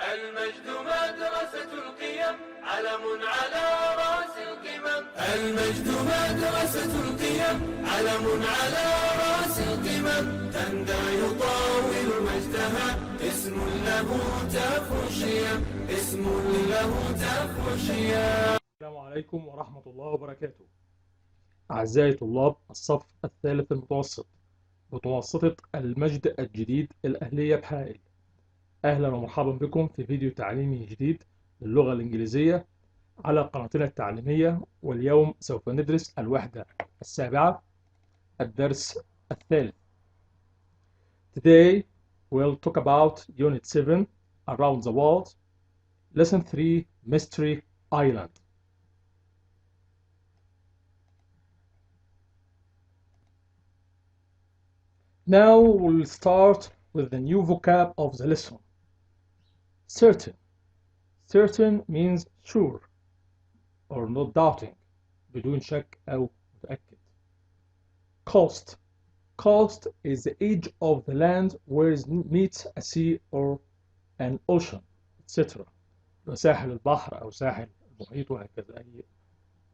المجد مدرسة القيم، علم على رأس القمم. المجد مدرسة القيم، علم على رأس القمم. تندى يطاول مجدها، اسم له تفو الشيم، اسم له تفو الشيم. السلام عليكم ورحمة الله وبركاته. أعزائي طلاب الصف الثالث المتوسط، متوسطة المجد الجديد الأهلية بحائل. أهلا ومرحبا بكم في فيديو تعليمي جديد للغة الإنجليزية على قناتنا التعليمية. واليوم سوف ندرس الوحدة السابعة، الدرس الثالث. Today we'll talk about Unit 7 Around the World, Lesson 3 Mystery Island. Now we'll start with the new vocab of the lesson. Certain. Certain means sure or not doubting, بدون شك أو متأكد. Coast. Coast is the edge of the land where it meets a sea or an ocean, etc. ساحل البحر أو ساحل المحيط وهكذا.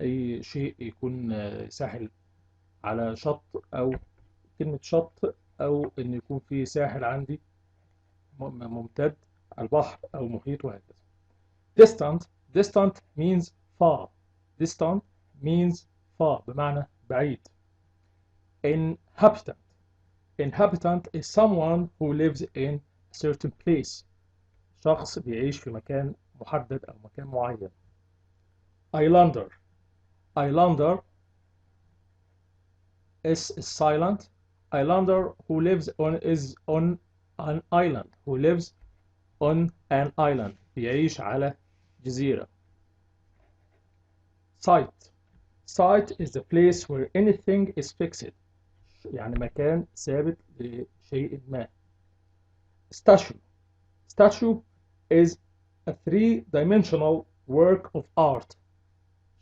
أي شيء يكون ساحل على شط، أو كلمة شط أو إن يكون في ساحل عندي ممتد البحر أو محيط وهكذا. Distant. Distant means far. Distant means far بمعنى بعيد. Inhabitant. Inhabitant is someone who lives in a certain place. شخص بيعيش في مكان محدد أو مكان معين. Islander. Islander is silent. Islander who lives on an island. Who lives on an island. بيعيش على جزيرة. Site. Site is the place where anything is fixed. يعني مكان ثابت لشيء ما. Statue. Statue is a three-dimensional work of art.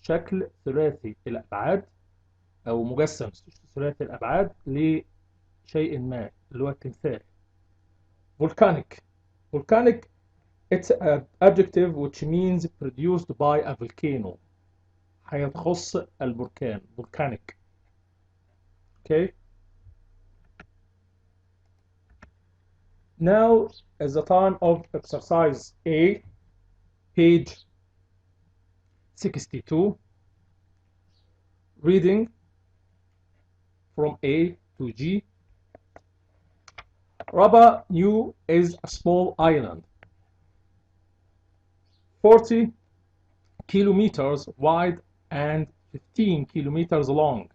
شكل ثلاثي الأبعاد أو مجسم ثلاثي الأبعاد لشيء ما اللي هو التمثال. Volcanic. Volcanic, it's an adjective which means produced by a volcano. هيتخص البركان. Volcanic. Okay. Now is the time of exercise A, page 62. Reading from A to G. Raba Nui is a small island, 40 kilometers wide and 15 kilometers long.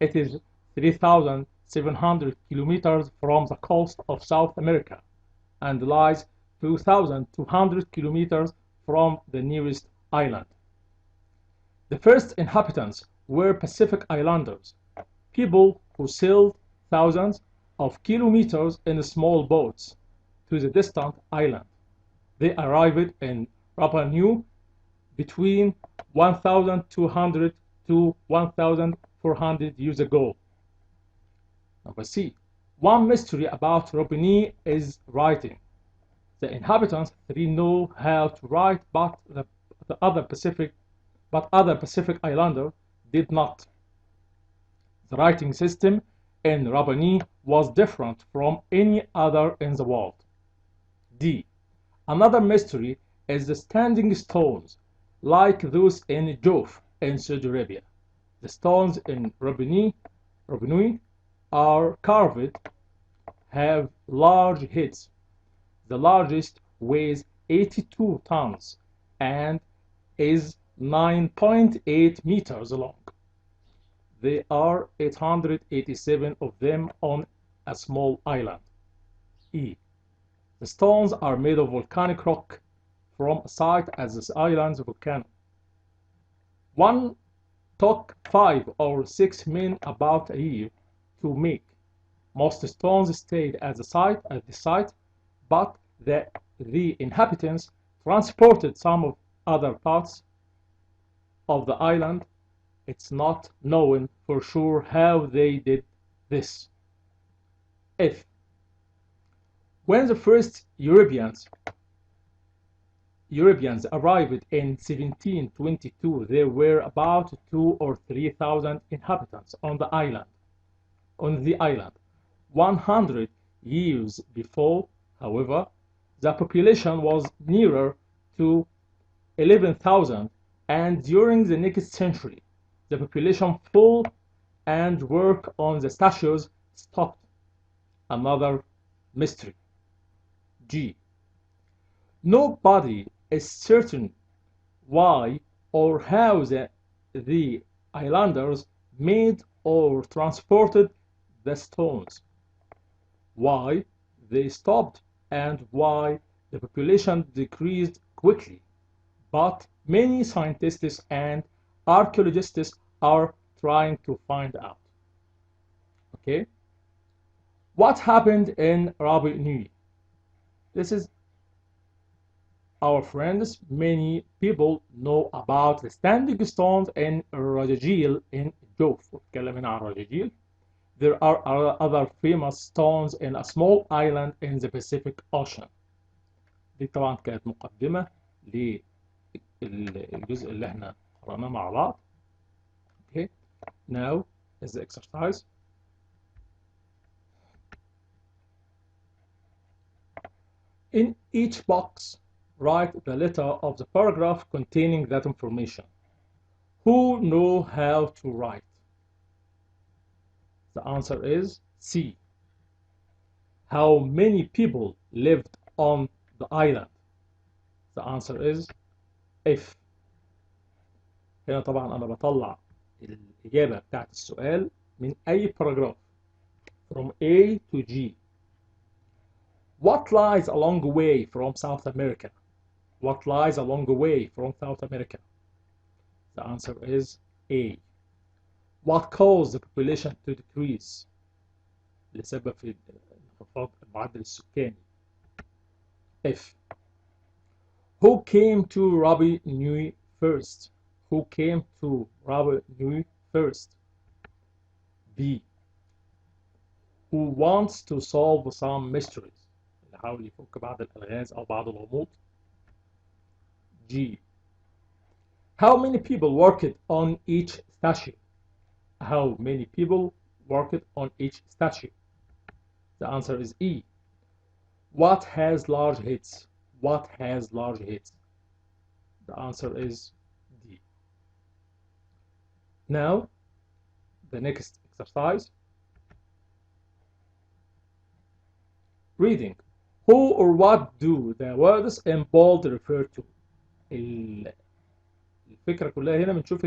It is 3,700 kilometers from the coast of South America and lies 2,200 kilometers from the nearest island. The first inhabitants were Pacific Islanders, people who sailed thousands of kilometers in small boats to the distant island. They arrived in Rapa Nui between 1,200 to 1,400 years ago. Number C. One mystery about Rapa Nui is writing. The inhabitants didn't know how to write, but other Pacific Islander did not. The writing system in Rapa Nui was different from any other in the world. D. Another mystery is the standing stones, like those in Jof in Saudi Arabia. The stones in Rapa Nui are carved, have large heads. The largest weighs 82 tons and is 9.8 meters long. There are 887 of them on a small island. E. The stones are made of volcanic rock from a site at this island's volcano. One took 5 or 6 men about a year to make. Most stones stayed at the site, but the inhabitants transported some of other parts of the island. It's not known for sure how they did this. F. When the first Europeans Europeans arrived in 1722, there were about 2,000 or 3,000 inhabitants on the island. 100 years before, however, the population was nearer to 11,000, and during the next century, the population fell and work on the statues stopped. Another mystery. G. Nobody is certain why or how the islanders made or transported the stones, why they stopped, and why the population decreased quickly. But many scientists and archaeologists are trying to find out. Okay? What happened in Rabi Nui? This is our friends. Many people know about the standing stones in Rajajil in Jof. واتكلم عن رجاجيل. There are other famous stones in a small island in the Pacific Ocean. دي طبعا كانت مقدمة للجزء اللي احنا قرأناه مع بعض. Okay. Now is the exercise. In each box, write the letter of the paragraph containing that information. Who know how to write? The answer is C. How many people lived on the island? The answer is F. هنا طبعا أنا بطلع الإجابة بتاعت السؤال من أي paragraph from A to G. What lies a long way from South America? What lies a long way from South America? The answer is A. What caused the population to decrease? لسبب في انخفاض المعدل السكاني. F. Who came to Rabi Nui first? Who came to Rabi Nui first? B. Who wants to solve some mysteries? اللي حاول يفك بعض الألغاز أو بعض الغموض. G. How many people worked on each statue? How many people worked on each statue? The answer is E. What has large heads? What has large heads? The answer is D. Now, the next exercise. Reading. Who or what do the words in bold refer to? الفكرة كلها هنا بنشوف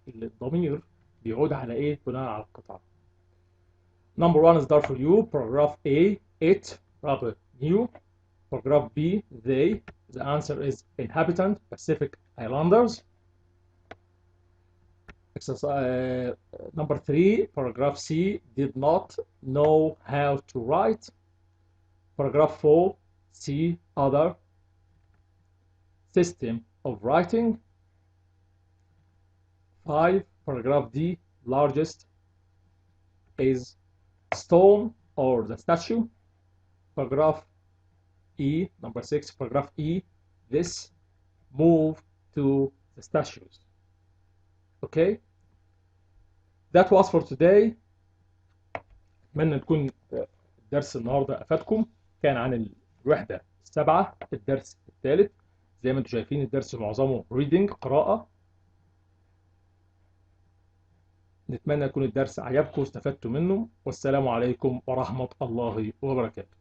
الضمير بيعود على ايه بناء على القطعة. Number 1 is there for you. Paragraph A, it, Rabi Nui. Paragraph B, they. The answer is inhabitant, Pacific Islanders. Exercise number 3, paragraph C, did not know how to write. Paragraph 4, C, other. System of writing. 5, paragraph D, largest is stone or the statue. Paragraph E, number 6, paragraph E, this move to the statues. Okay, that was for today. أتمنى نكون الدرس النهارده أفادكم. كان عن الوحدة السابعة، الدرس الثالث. زي ما انتم شايفين الدرس معظمه reading، قراءة. نتمنى يكون الدرس عجبكم واستفدتوا منه، والسلام عليكم ورحمة الله وبركاته.